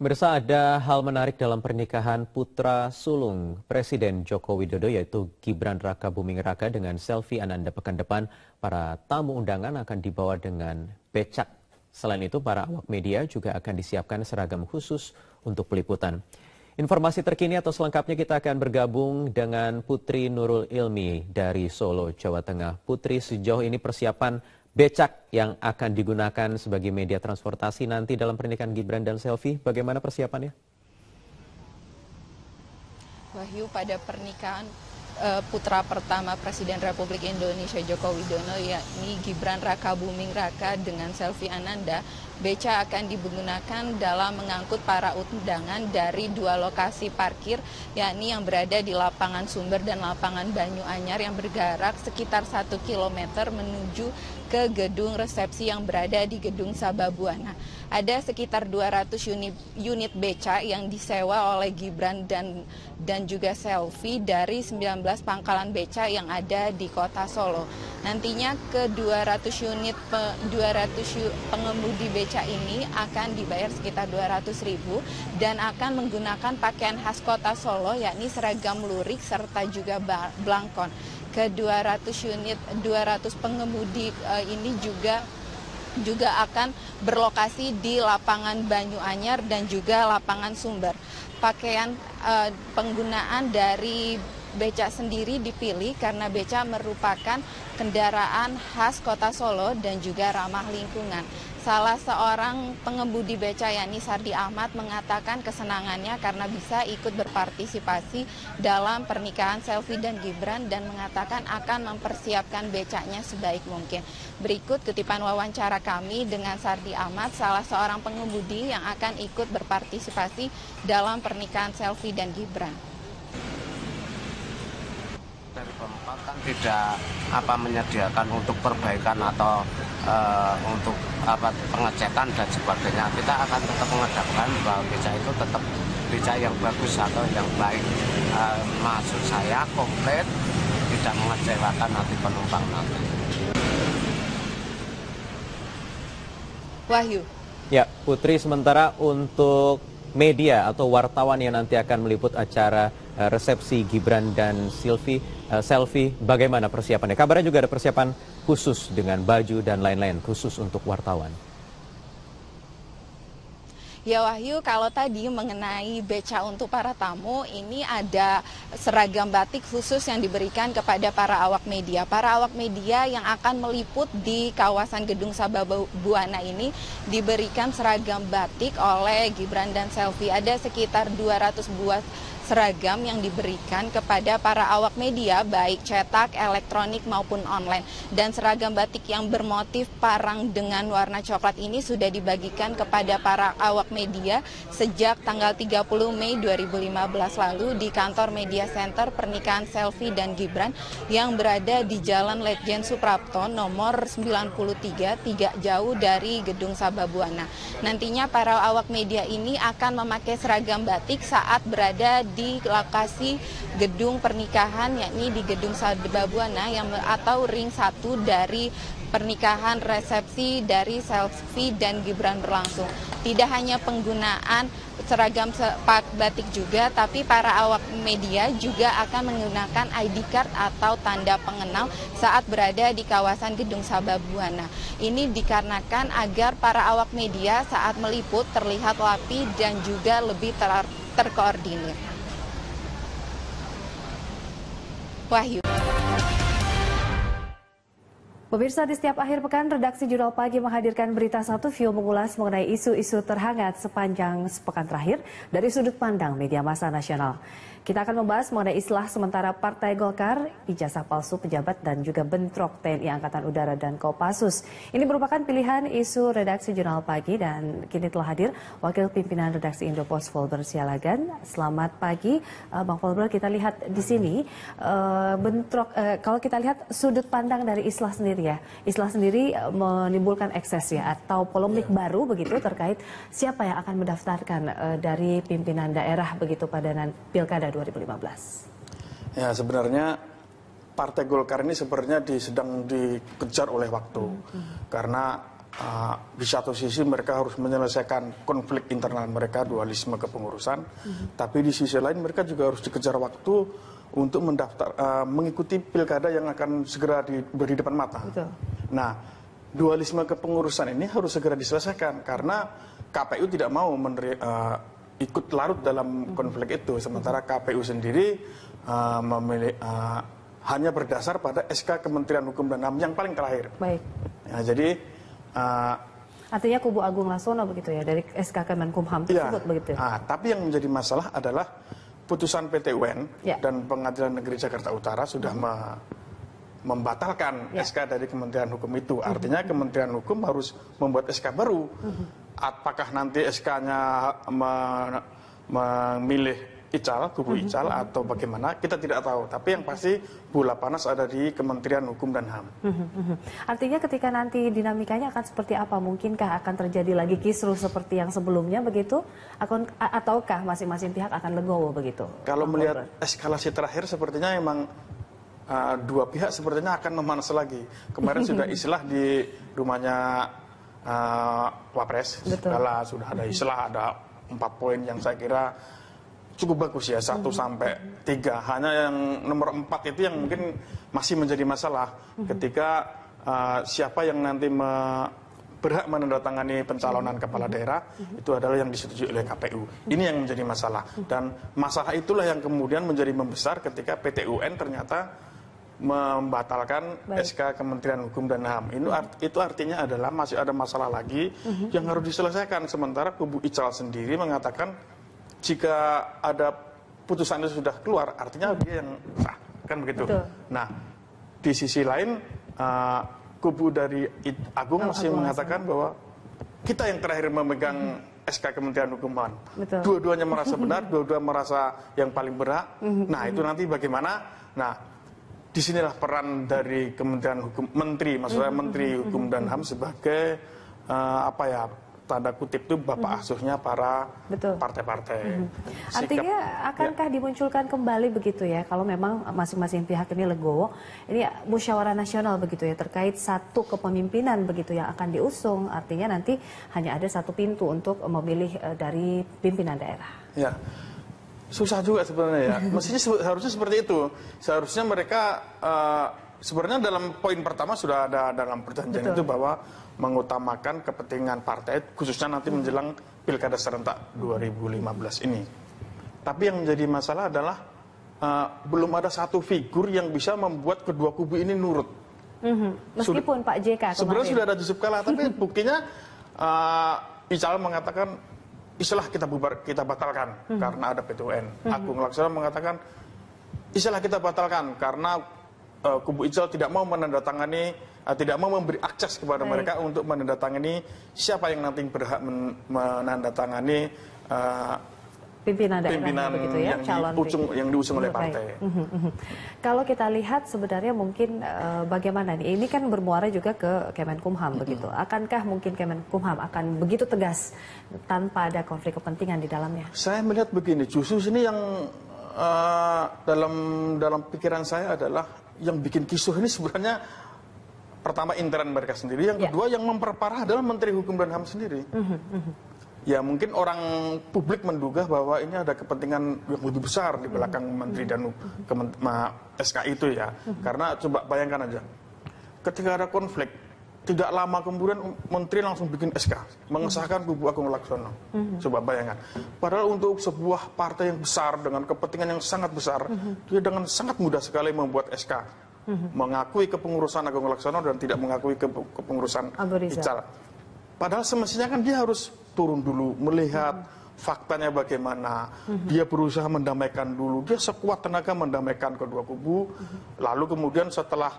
Pemirsa, ada hal menarik dalam pernikahan putra sulung Presiden Joko Widodo yaitu Gibran Rakabuming Raka dengan Selvi Ananda. Pekan depan para tamu undangan akan dibawa dengan becak. Selain itu, para awak media juga akan disiapkan seragam khusus untuk peliputan. Informasi terkini atau selengkapnya kita akan bergabung dengan Putri Nurul Ilmi dari Solo, Jawa Tengah. Putri, sejauh ini persiapan becak yang akan digunakan sebagai media transportasi nanti dalam pernikahan Gibran dan Selvi, bagaimana persiapannya? Wahyu, pada pernikahan putra pertama Presiden Republik Indonesia Joko Widodo yakni Gibran Rakabuming Raka dengan Selvi Ananda, beca akan digunakan dalam mengangkut para undangan dari dua lokasi parkir, yakni yang berada di Lapangan Sumber dan Lapangan Banyu Anyar yang berjarak sekitar 1 km menuju ke gedung resepsi yang berada di Gedung Sababwana. Ada sekitar 200 unit beca yang disewa oleh Gibran dan juga Selvi dari 19 pangkalan beca yang ada di Kota Solo. Nantinya ke 200 pengemudi beca ini akan dibayar sekitar 200.000 dan akan menggunakan pakaian khas Kota Solo yakni seragam lurik serta juga blangkon. Ke 200 pengemudi ini juga akan berlokasi di Lapangan Banyu Anyar dan juga Lapangan Sumber. Pakaian penggunaan dari beca sendiri dipilih karena beca merupakan kendaraan khas Kota Solo dan juga ramah lingkungan. Salah seorang pengemudi beca yakni Sardi Ahmad mengatakan kesenangannya karena bisa ikut berpartisipasi dalam pernikahan Selvi dan Gibran dan mengatakan akan mempersiapkan becanya sebaik mungkin. Berikut kutipan wawancara kami dengan Sardi Ahmad, salah seorang pengemudi yang akan ikut berpartisipasi dalam pernikahan Selvi dan Gibran. Dari Pemkot kan tidak menyediakan untuk perbaikan atau untuk pengecekan dan sebagainya. Kita akan tetap mengadakan bahwa beca itu tetap beca yang bagus atau yang baik. Maksud saya komplit, tidak mengecewakan nanti penumpang nanti. Wahyu. Ya, Putri, sementara untuk media atau wartawan yang nanti akan meliput acara resepsi Gibran dan Selvi, bagaimana persiapannya? Kabarnya juga ada persiapan khusus dengan baju dan lain-lain khusus untuk wartawan. Ya Wahyu, kalau tadi mengenai beca untuk para tamu, ini ada seragam batik khusus yang diberikan kepada para awak media. Para awak media yang akan meliput di kawasan Gedung Sababwana ini diberikan seragam batik oleh Gibran dan Selvi. Ada sekitar 200 buah seragam yang diberikan kepada para awak media, baik cetak, elektronik maupun online. Dan seragam batik yang bermotif parang dengan warna coklat ini sudah dibagikan kepada para awak media sejak tanggal 30 Mei 2015 lalu di kantor Media Center pernikahan Selvi dan Gibran yang berada di Jalan Letjen Suprapto nomor 93, tidak jauh dari Gedung Sababwana. Nantinya para awak media ini akan memakai seragam batik saat berada di lokasi gedung pernikahan yakni di Gedung Sababwana atau ring 1 dari pernikahan resepsi dari Selvi dan Gibran berlangsung. Tidak hanya penggunaan seragam batik juga, tapi para awak media juga akan menggunakan ID card atau tanda pengenal saat berada di kawasan Gedung Sababwana. Ini dikarenakan agar para awak media saat meliput terlihat rapi dan juga lebih terkoordinir. Wahyu. Pemirsa, di setiap akhir pekan, redaksi Jurnal Pagi menghadirkan berita satu view mengulas mengenai isu-isu terhangat sepanjang sepekan terakhir dari sudut pandang media massa nasional. Kita akan membahas mengenai istilah sementara Partai Golkar, ijazah palsu pejabat dan juga bentrok TNI Angkatan Udara dan Kopassus. Ini merupakan pilihan isu redaksi Jurnal Pagi dan kini telah hadir Wakil Pimpinan Redaksi Indopos Volber Sialagan. Selamat pagi, Bang Volber. Kita lihat di sini kalau kita lihat sudut pandang dari istilah sendiri ya. Istilah sendiri menimbulkan ekses ya atau polemik baru begitu terkait siapa yang akan mendaftarkan dari pimpinan daerah begitu pada Pilkada 2015. Ya, sebenarnya Partai Golkar ini sebenarnya sedang dikejar oleh waktu. Karena Di satu sisi mereka harus menyelesaikan konflik internal mereka, dualisme kepengurusan, tapi di sisi lain mereka juga harus dikejar waktu untuk mengikuti pilkada yang akan segera di depan mata. Betul. Nah, dualisme kepengurusan ini harus segera diselesaikan karena KPU tidak mau ikut larut dalam konflik itu, sementara KPU sendiri hanya berdasar pada SK Kementerian Hukum dan HAM yang paling terakhir. Baik. Ya, jadi artinya kubu Agung Laksono begitu ya, dari SK Kemenkumham tersebut begitu. Tapi yang menjadi masalah adalah putusan PT UN dan Pengadilan Negeri Jakarta Utara sudah membatalkan SK dari Kementerian Hukum itu. Artinya Kementerian Hukum harus membuat SK baru. Apakah nanti SK-nya memilih kubu Ical atau bagaimana, kita tidak tahu. Tapi yang pasti bola panas ada di Kementerian Hukum dan HAM. Artinya ketika nanti dinamikanya akan seperti apa? Mungkinkah akan terjadi lagi kisruh seperti yang sebelumnya begitu? Ataukah masing-masing pihak akan legowo begitu? Kalau melihat eskalasi terakhir sepertinya memang dua pihak sepertinya akan memanas lagi. Kemarin sudah istilah di rumahnya Wapres. Kala sudah ada istilah, ada 4 poin yang saya kira cukup bagus ya, 1 sampai 3. Hanya yang nomor 4 itu yang mungkin masih menjadi masalah ketika siapa yang nanti berhak menandatangani pencalonan kepala daerah itu adalah yang disetujui oleh KPU. Ini yang menjadi masalah, dan masalah itulah yang kemudian menjadi membesar ketika PT UN ternyata membatalkan SK Kementerian Hukum dan HAM. Itu artinya adalah masih ada masalah lagi yang harus diselesaikan, sementara kubu Ical sendiri mengatakan jika ada putusan itu sudah keluar, artinya dia yang sah, kan begitu. Betul. Nah, di sisi lain kubu dari Agung masih mengatakan bahwa kita yang terakhir memegang SK Kementerian Hukum dan HAM. Dua-duanya merasa benar, dua-dua merasa yang paling berhak. Nah, itu nanti bagaimana? Nah, disinilah peran dari Kementerian Hukum, maksudnya Menteri Hukum dan HAM sebagai tanda kutip itu bapak asuhnya para partai-partai. Artinya akankah dimunculkan kembali begitu ya, kalau memang masing-masing pihak ini legowo, ini musyawarah nasional begitu ya, terkait satu kepemimpinan begitu yang akan diusung, artinya nanti hanya ada satu pintu untuk memilih dari pimpinan daerah. Ya, susah juga sebenarnya ya. Mestinya harusnya seperti itu. Seharusnya mereka sebenarnya dalam poin pertama sudah ada dalam perjanjian itu bahwa mengutamakan kepentingan partai, khususnya nanti menjelang Pilkada serentak 2015 ini. Tapi yang menjadi masalah adalah belum ada satu figur yang bisa membuat kedua kubu ini nurut. Meskipun Pak JK kemarin sebenarnya sudah ada Yusuf Kala, tapi buktinya Ical mengatakan istilah kita batalkan karena ada PT UN. Agung Laksono mengatakan istilah kita batalkan karena kubu Ical tidak mau menandatangani, tidak mau memberi akses kepada mereka untuk menandatangani siapa yang nanti berhak menandatangani pimpinan daerah begitu ya, yang diusung oleh partai. Kalau kita lihat sebenarnya mungkin bagaimana nih? Ini kan bermuara juga ke Kemenkumham begitu. Akankah mungkin Kemenkumham akan begitu tegas tanpa ada konflik kepentingan di dalamnya? Saya melihat begini, justru ini yang dalam pikiran saya adalah yang bikin kisruh ini sebenarnya pertama intern mereka sendiri, yang kedua yang memperparah adalah Menteri Hukum dan HAM sendiri. Ya mungkin orang publik menduga bahwa ini ada kepentingan yang lebih besar di belakang Menteri dan SK itu ya. Karena coba bayangkan aja, ketika ada konflik, tidak lama kemudian Menteri langsung bikin SK, mengesahkan kubu Agung Laksono. Coba bayangkan. Padahal untuk sebuah partai yang besar dengan kepentingan yang sangat besar, dia dengan sangat mudah sekali membuat SK. Mengakui kepengurusan Agung Laksono dan tidak mengakui kepengurusan Ical. Padahal semestinya kan dia harus turun dulu, melihat faktanya bagaimana. Dia berusaha mendamaikan dulu, dia sekuat tenaga mendamaikan kedua kubu. Lalu kemudian setelah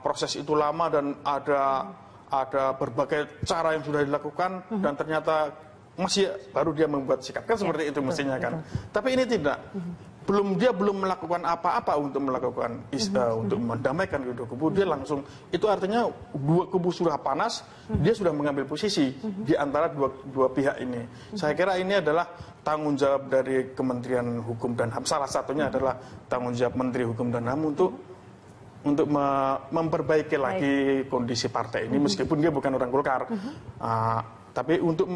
proses itu lama dan ada berbagai cara yang sudah dilakukan dan ternyata masih baru dia membuat sikap, kan seperti itu mestinya kan. Tapi ini tidak. Dia belum melakukan apa-apa untuk melakukan untuk mendamaikan kedua kubu, dia langsung, itu artinya dua kubu sudah panas, dia sudah mengambil posisi di antara dua pihak ini. Saya kira ini adalah tanggung jawab dari Kementerian Hukum dan HAM, salah satunya adalah tanggung jawab Menteri Hukum dan HAM untuk memperbaiki lagi kondisi partai ini, meskipun dia bukan orang Golkar, tapi untuk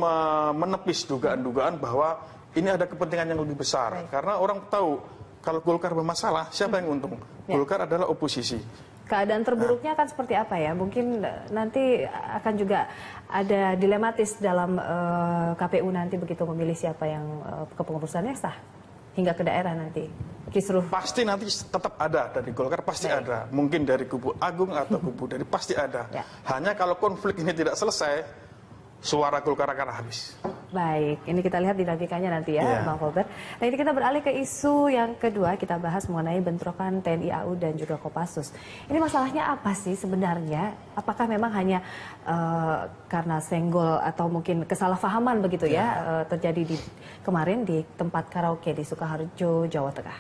menepis dugaan-dugaan bahwa ini ada kepentingan yang lebih besar. Karena orang tahu kalau Golkar bermasalah, siapa yang untung? Golkar adalah oposisi. Keadaan terburuknya akan seperti apa ya? Mungkin nanti akan juga ada dilematis dalam KPU nanti begitu memilih siapa yang kepengurusannya sah hingga ke daerah nanti. Kisruh. Pasti nanti tetap ada dari Golkar, pasti ada. Mungkin dari kubu Agung atau kubu dari pasti ada. Hanya kalau konflik ini tidak selesai, suara Golkar akan habis. Baik, ini kita lihat dinamikanya nanti ya, Bang Volber. Nah, ini kita beralih ke isu yang kedua, kita bahas mengenai bentrokan TNI AU dan juga Kopassus. Ini masalahnya apa sih sebenarnya? Apakah memang hanya karena senggol atau mungkin kesalahpahaman begitu ya terjadi kemarin di tempat karaoke di Sukoharjo, Jawa Tengah?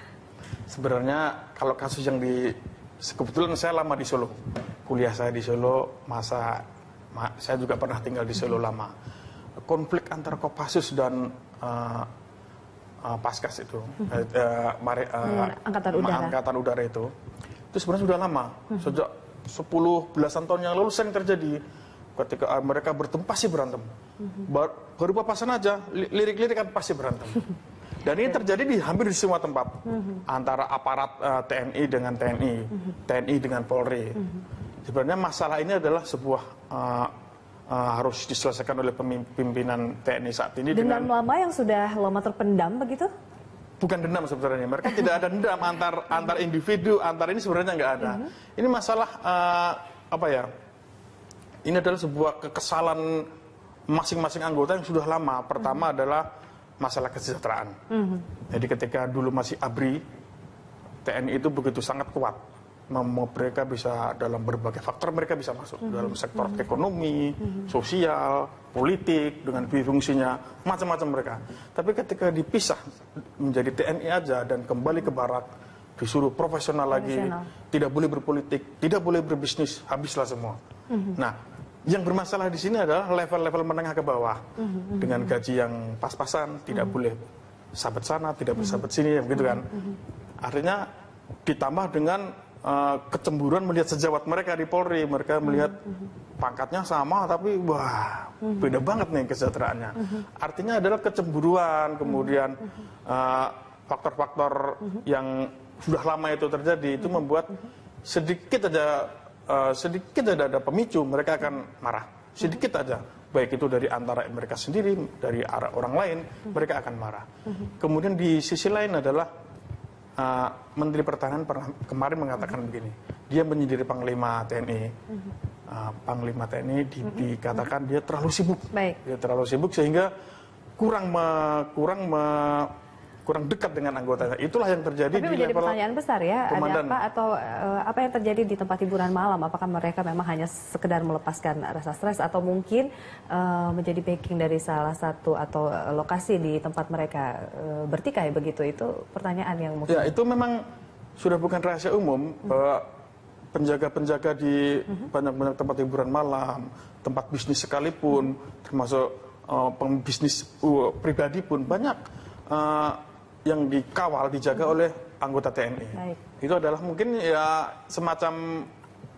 Sebenarnya kalau kasus yang kebetulan saya lama di Solo, kuliah saya di Solo, saya juga pernah tinggal di Solo lama. Konflik antara Kopassus dan Paskas itu, Angkatan Udara itu sebenarnya sudah lama, sejak 10 belasan tahun yang lalu sering terjadi. Ketika mereka bertemu pasti berantem, baru papasan aja, lirik-lirik kan pasti berantem. Dan ini terjadi hampir di semua tempat, antara aparat TNI dengan TNI dengan Polri. Sebenarnya masalah ini adalah sebuah harus diselesaikan oleh pimpinan TNI saat ini. Dendam lama yang sudah lama terpendam begitu? Bukan dendam sebenarnya, mereka tidak ada dendam antar individu, antar ini sebenarnya nggak ada. Ini masalah apa ya? Ini adalah sebuah kekesalan masing-masing anggota yang sudah lama. Pertama adalah masalah kesejahteraan. Jadi ketika dulu masih ABRI, TNI itu begitu sangat kuat. Mereka bisa dalam berbagai faktor mereka bisa masuk dalam sektor ekonomi, sosial, politik dengan fungsinya macam-macam mereka. Tapi ketika dipisah menjadi TNI aja dan kembali ke barak, disuruh profesional lagi, tidak boleh berpolitik, tidak boleh berbisnis, habislah semua. Nah, yang bermasalah di sini adalah level-level menengah ke bawah dengan gaji yang pas-pasan, tidak boleh sahabat sana, tidak bersahabat sini, begitu kan? Artinya ditambah dengan kecemburuan melihat sejawat mereka di Polri, mereka melihat pangkatnya sama tapi wah beda banget nih kesejahteraannya. Artinya adalah kecemburuan, kemudian faktor-faktor yang sudah lama itu terjadi itu membuat sedikit aja ada pemicu mereka akan marah, sedikit aja, baik itu dari antara mereka sendiri, dari arah orang lain mereka akan marah. Kemudian di sisi lain adalah Menteri Pertahanan kemarin mengatakan begini, dia menyendiri Panglima TNI. Panglima TNI dikatakan dia terlalu sibuk. Dia terlalu sibuk sehingga kurang dekat dengan anggotanya. Itulah yang terjadi. Tapi menjadi pertanyaan besar ya, komandan. Ada apa atau apa yang terjadi di tempat hiburan malam? Apakah mereka memang hanya sekedar melepaskan rasa stres atau mungkin menjadi backing dari salah satu atau lokasi di tempat mereka bertikai begitu? Itu pertanyaan yang mungkin. Ya, itu memang sudah bukan rahasia umum bahwa penjaga-penjaga di banyak-banyak tempat hiburan malam, tempat bisnis sekalipun, termasuk pembisnis pribadi pun banyak yang dikawal, dijaga oleh anggota TNI. Itu adalah mungkin ya semacam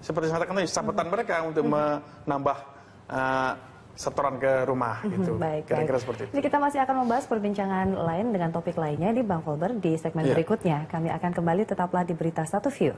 seperti saya katakan tadi, sabetan mereka untuk menambah setoran ke rumah gitu. Kira-kira seperti itu. Jadi kita masih akan membahas perbincangan lain dengan topik lainnya di Bang Volber di segmen berikutnya. Kami akan kembali, tetaplah di Berita Satu View.